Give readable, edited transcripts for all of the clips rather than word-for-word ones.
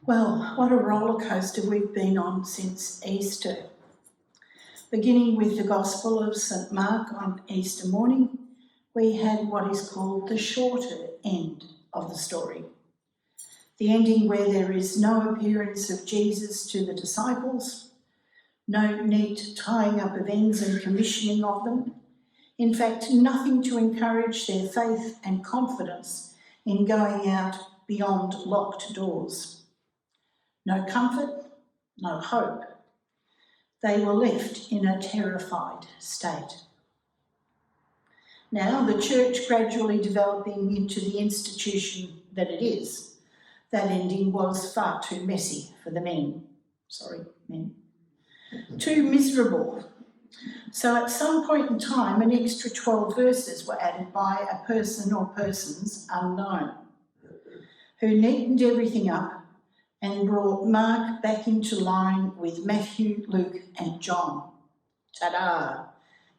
Well, what a roller coaster we've been on since Easter. Beginning with the Gospel of St Mark on Easter morning, we had what is called the shorter end of the story. The ending where there is no appearance of Jesus to the disciples, no neat tying up of ends and commissioning of them. In fact, nothing to encourage their faith and confidence in going out beyond locked doors. No comfort, no hope. They were left in a terrified state. Now, the church gradually developing into the institution that it is, that ending was far too messy for the men. Too miserable. So at some point in time, an extra 12 verses were added by a person or persons unknown, who neatened everything up and brought Mark back into line with Matthew, Luke and John. Ta-da!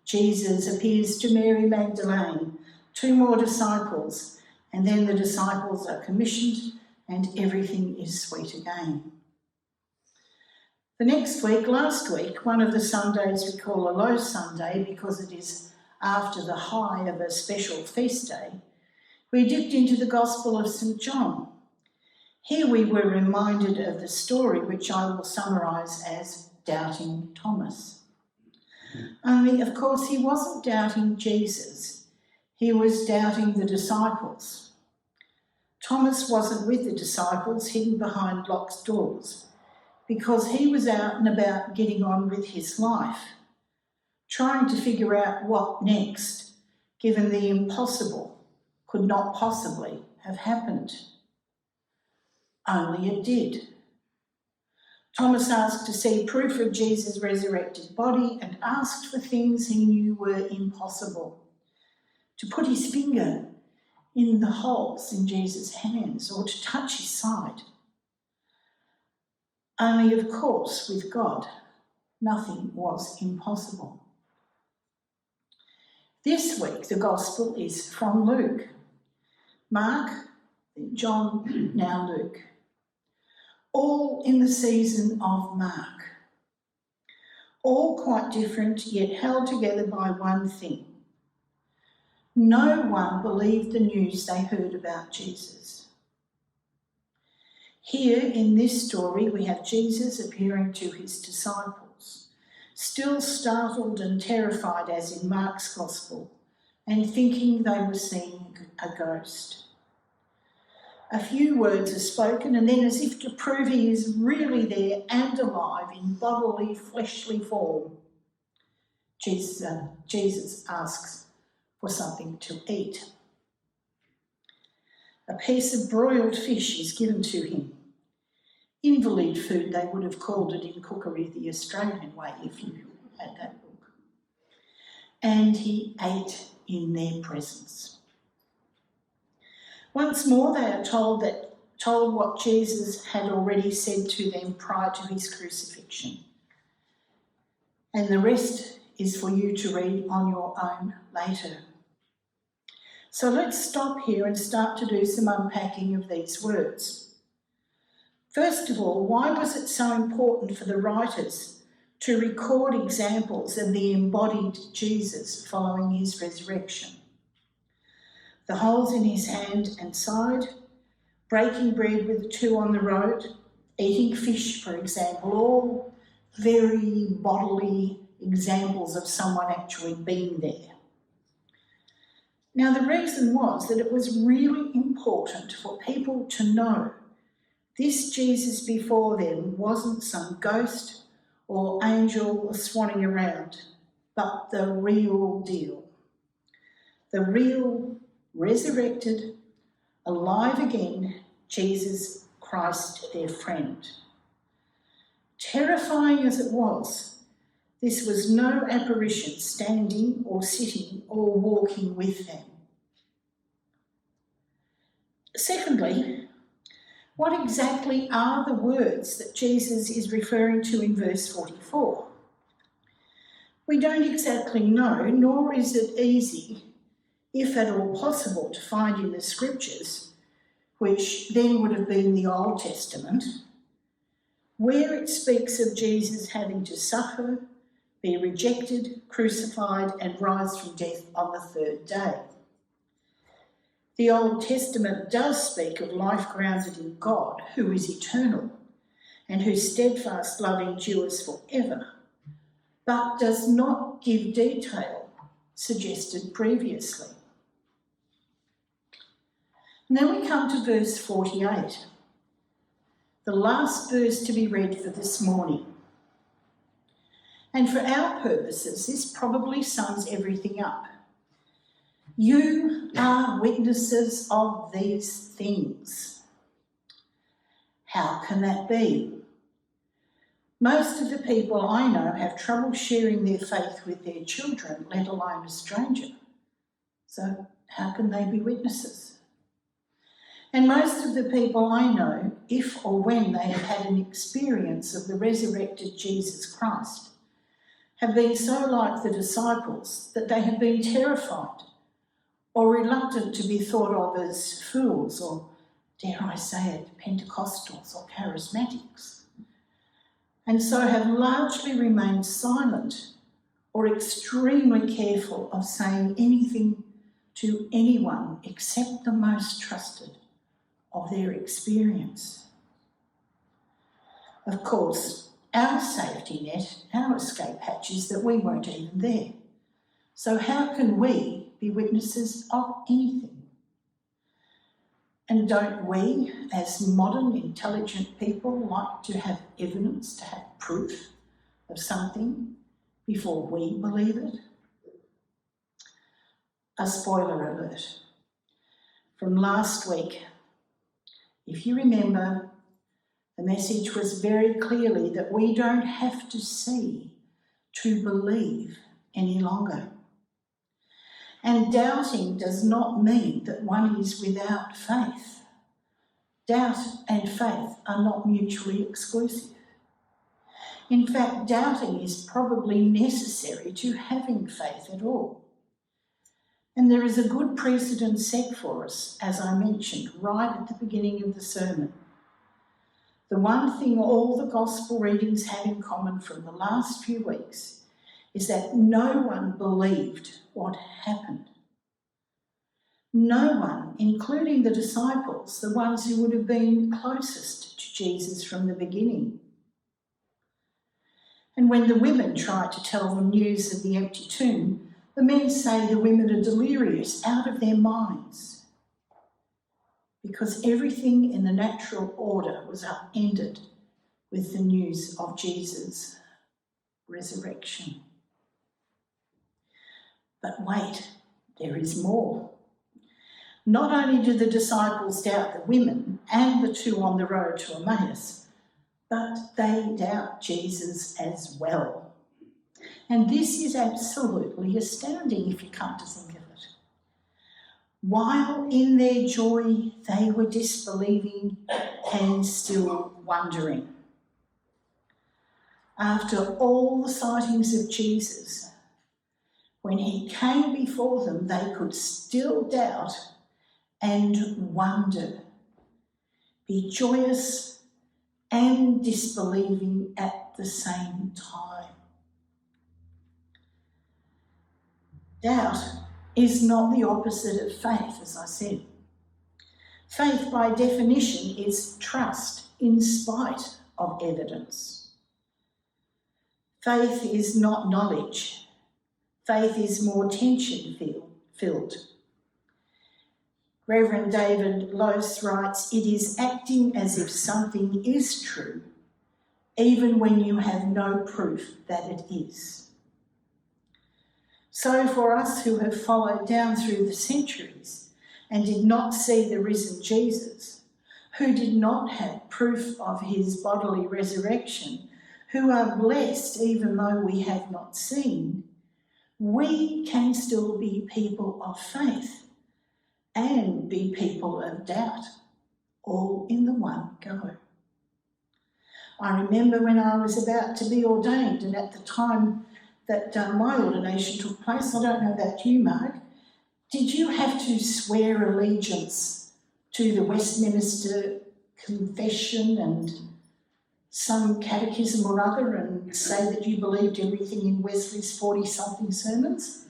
Jesus appears to Mary Magdalene, 2 more disciples, and then the disciples are commissioned and everything is sweet again. The next week, last week, one of the Sundays we call a low Sunday because it is after the high of a special feast day, we dipped into the Gospel of St John. Here we were reminded of the story which I will summarise as doubting Thomas. Only, of course, he wasn't doubting Jesus. He was doubting the disciples. Thomas wasn't with the disciples, hidden behind locked doors, because he was out and about getting on with his life, trying to figure out what next, given the impossible could not possibly have happened. Only it did. Thomas asked to see proof of Jesus' resurrected body and asked for things he knew were impossible. To put his finger in the holes in Jesus' hands or to touch his side. Only, of course, with God, nothing was impossible. This week, the Gospel is from Luke. Mark, then John, now Luke. All in the season of Mark. All quite different, yet held together by one thing. No one believed the news they heard about Jesus. Here in this story, we have Jesus appearing to his disciples, still startled and terrified as in Mark's Gospel, and thinking they were seeing a ghost. A few words are spoken, and then as if to prove he is really there and alive in bodily, fleshly form, Jesus asks for something to eat. A piece of broiled fish is given to him. Invalid food, they would have called it in cookery the Australian way, if you had that book. And he ate in their presence. Once more, they are told what Jesus had already said to them prior to his crucifixion. And the rest is for you to read on your own later. So let's stop here and start to do some unpacking of these words. First of all, why was it so important for the writers to record examples of the embodied Jesus following his resurrection? The holes in his hand and side, breaking bread with the 2 on the road, eating fish, for example, all very bodily examples of someone actually being there. Now, the reason was that it was really important for people to know this Jesus before them wasn't some ghost or angel swanning around, but the real deal. The real resurrected, alive again, Jesus Christ, their friend. Terrifying as it was, this was no apparition standing or sitting or walking with them. Secondly, what exactly are the words that Jesus is referring to in verse 44? We don't exactly know, nor is it easy, if at all possible, to find in the scriptures, which then would have been the Old Testament, where it speaks of Jesus having to suffer, be rejected, crucified, and rise from death on the third day. The Old Testament does speak of life grounded in God, who is eternal, and whose steadfast love endures forever, but does not give detail suggested previously. And then we come to verse 48, the last verse to be read for this morning. And for our purposes, this probably sums everything up. You are witnesses of these things. How can that be? Most of the people I know have trouble sharing their faith with their children, let alone a stranger. So how can they be witnesses? And most of the people I know, if or when they have had an experience of the resurrected Jesus Christ, have been so like the disciples that they have been terrified or reluctant to be thought of as fools or, dare I say it, Pentecostals or charismatics, and so have largely remained silent or extremely careful of saying anything to anyone except the most trusted of their experience. Of course, our safety net, our escape hatch is that we weren't even there. So how can we be witnesses of anything? And don't we, as modern, intelligent people, like to have evidence, to have proof of something before we believe it? A spoiler alert from last week. If you remember, the message was very clearly that we don't have to see to believe any longer. And doubting does not mean that one is without faith. Doubt and faith are not mutually exclusive. In fact, doubting is probably necessary to having faith at all. And there is a good precedent set for us, as I mentioned right at the beginning of the sermon. The one thing all the gospel readings have in common from the last few weeks is that no one believed what happened. No one, including the disciples, the ones who would have been closest to Jesus from the beginning. And when the women tried to tell them news of the empty tomb, the men say the women are delirious, out of their minds, because everything in the natural order was upended with the news of Jesus' resurrection. But wait, there is more. Not only do the disciples doubt the women and the two on the road to Emmaus, but they doubt Jesus as well. And this is absolutely astounding if you come to think of it. While in their joy they were disbelieving and still wondering. After all the sightings of Jesus, when he came before them, they could still doubt and wonder, be joyous and disbelieving at the same time. Doubt is not the opposite of faith, as I said. Faith, by definition, is trust in spite of evidence. Faith is not knowledge. Faith is more tension-filled. Reverend David Lose writes, it is acting as if something is true, even when you have no proof that it is. So for us who have followed down through the centuries and did not see the risen Jesus, who did not have proof of his bodily resurrection, who are blessed even though we have not seen, we can still be people of faith and be people of doubt, all in the one go. I remember when I was about to be ordained, and at the time that my ordination took place, I don't know about you, Mark, did you have to swear allegiance to the Westminster Confession and some catechism or other and say that you believed everything in Wesley's 40-something sermons?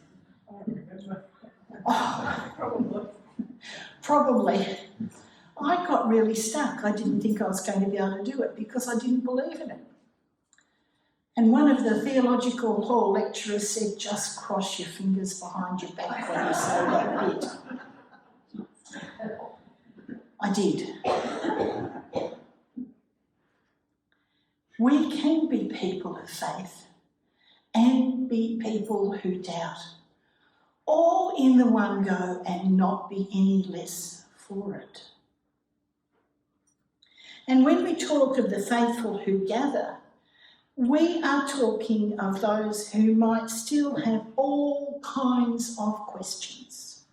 Oh, probably. I got really stuck. I didn't think I was going to be able to do it because I didn't believe in it. And one of the theological hall lecturers said, just cross your fingers behind your back when you say that bit. I did. We can be people of faith and be people who doubt, all in the one go and not be any less for it. And when we talk of the faithful who gather, we are talking of those who might still have all kinds of questions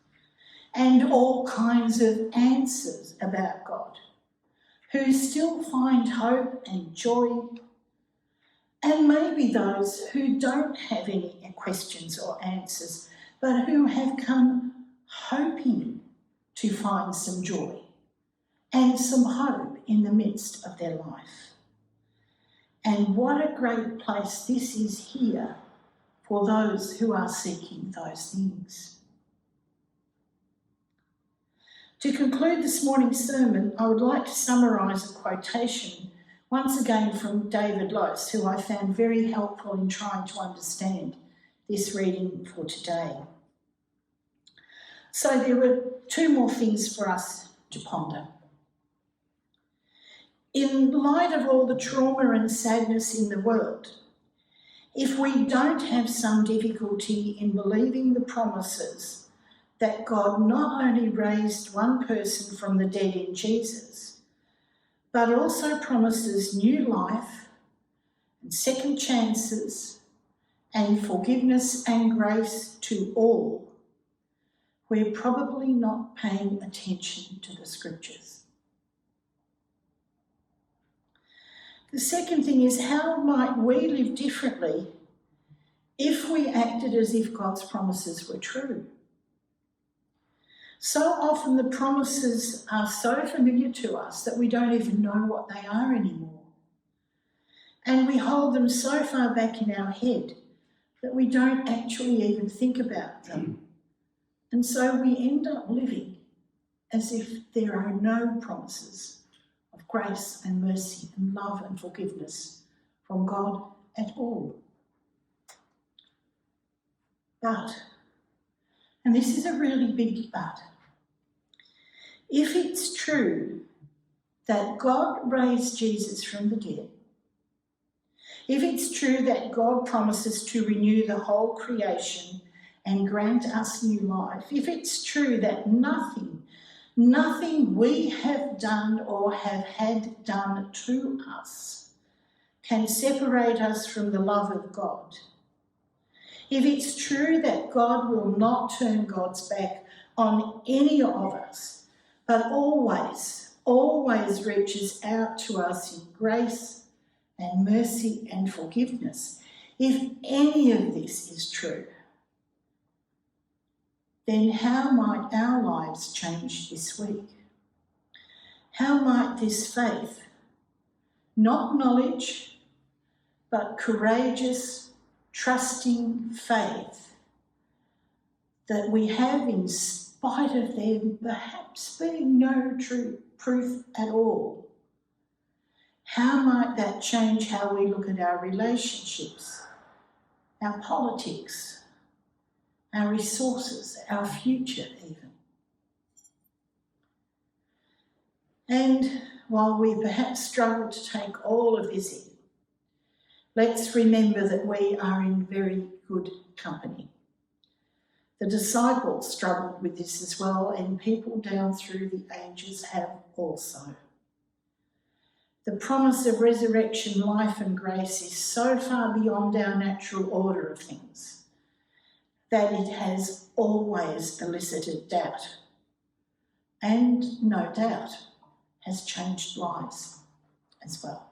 and all kinds of answers about God, who still find hope and joy, and maybe those who don't have any questions or answers, but who have come hoping to find some joy and some hope in the midst of their life. And what a great place this is here for those who are seeking those things. To conclude this morning's sermon, I would like to summarise a quotation once again from David Lose, who I found very helpful in trying to understand this reading for today. So there were two more things for us to ponder. In light of all the trauma and sadness in the world, if we don't have some difficulty in believing the promises that God not only raised one person from the dead in Jesus, but also promises new life and second chances and forgiveness and grace to all, we're probably not paying attention to the scriptures. The second thing is, how might we live differently if we acted as if God's promises were true? So often the promises are so familiar to us that we don't even know what they are anymore. And we hold them so far back in our head that we don't actually even think about them. And so we end up living as if there are no promises of grace and mercy and love and forgiveness from God at all. But, and this is a really big but, if it's true that God raised Jesus from the dead, if it's true that God promises to renew the whole creation and grant us new life, if it's true that nothing we have done or have had done to us can separate us from the love of God, if it's true that God will not turn God's back on any of us, but always reaches out to us in grace and mercy and forgiveness, if any of this is true, then how might our lives change this week? How might this faith, not knowledge, but courageous, trusting faith that we have in spite of there perhaps being no true proof at all, how might that change how we look at our relationships, our politics, our resources, our future even? And while we perhaps struggle to take all of this in, let's remember that we are in very good company. The disciples struggled with this as well, and people down through the ages have also. The promise of resurrection, life and grace is so far beyond our natural order of things that it has always elicited doubt, and no doubt has changed lives as well.